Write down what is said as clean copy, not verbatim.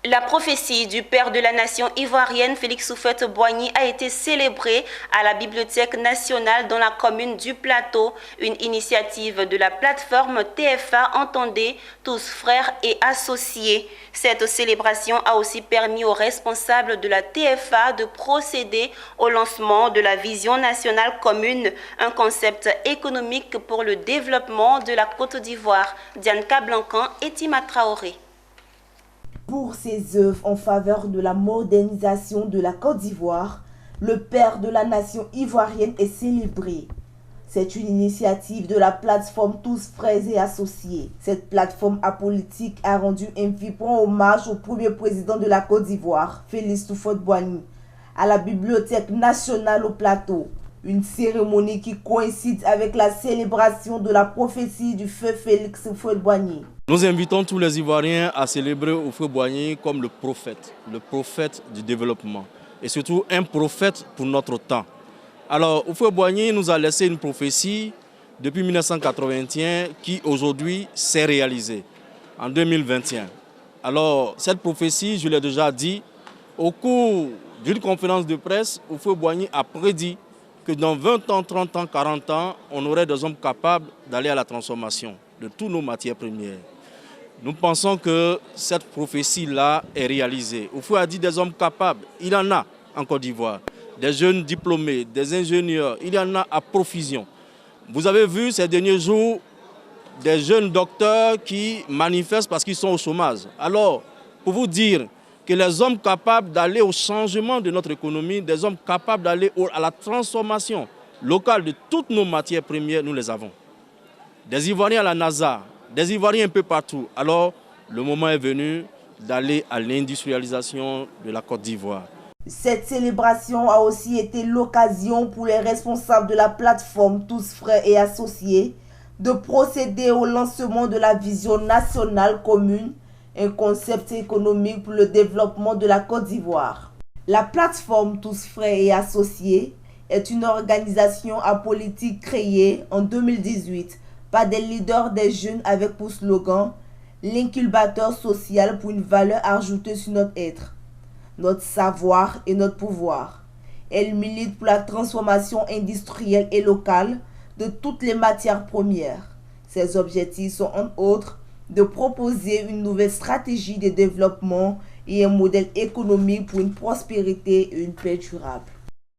La prophétie du père de la nation ivoirienne, Félix Houphouët-Boigny, a été célébrée à la Bibliothèque nationale dans la commune du Plateau, une initiative de la plateforme TFA Entendez tous frères et associés. Cette célébration a aussi permis aux responsables de la TFA de procéder au lancement de la vision nationale commune, un concept économique pour le développement de la Côte d'Ivoire. Diane Kablancan et Tima Traoré. Pour ses œuvres en faveur de la modernisation de la Côte d'Ivoire, le père de la nation ivoirienne est célébré. C'est une initiative de la plateforme Tous Frères et Associés. Cette plateforme apolitique a rendu un vibrant hommage au premier président de la Côte d'Ivoire, Félix Houphouët-Boigny, à la Bibliothèque nationale au Plateau. Une cérémonie qui coïncide avec la célébration de la prophétie du feu Félix Houphouët-Boigny. Nous invitons tous les Ivoiriens à célébrer Houphouët-Boigny comme le prophète du développement et surtout un prophète pour notre temps. Alors Houphouët-Boigny nous a laissé une prophétie depuis 1981 qui aujourd'hui s'est réalisée en 2021. Alors cette prophétie, je l'ai déjà dit, au cours d'une conférence de presse, Houphouët-Boigny a prédit que dans 20 ans, 30 ans, 40 ans, on aurait des hommes capables d'aller à la transformation de toutes nos matières premières. Nous pensons que cette prophétie-là est réalisée. Houphouët a dit des hommes capables, il y en a en Côte d'Ivoire. Des jeunes diplômés, des ingénieurs, il y en a à profusion. Vous avez vu ces derniers jours des jeunes docteurs qui manifestent parce qu'ils sont au chômage. Alors, pour vous dire que les hommes capables d'aller au changement de notre économie, des hommes capables d'aller à la transformation locale de toutes nos matières premières, nous les avons. Des Ivoiriens à la NASA, des Ivoiriens un peu partout. Alors, le moment est venu d'aller à l'industrialisation de la Côte d'Ivoire. Cette célébration a aussi été l'occasion pour les responsables de la plateforme Tous Frères et Associés de procéder au lancement de la vision nationale commune, un concept économique pour le développement de la Côte d'Ivoire. La plateforme Tous Frères et Associés est une organisation apolitique créée en 2018 par des leaders des jeunes avec pour slogan « L'incubateur social pour une valeur ajoutée sur notre être, notre savoir et notre pouvoir ». Elle milite pour la transformation industrielle et locale de toutes les matières premières. Ses objectifs sont entre autres de proposer une nouvelle stratégie de développement et un modèle économique pour une prospérité et une paix durable.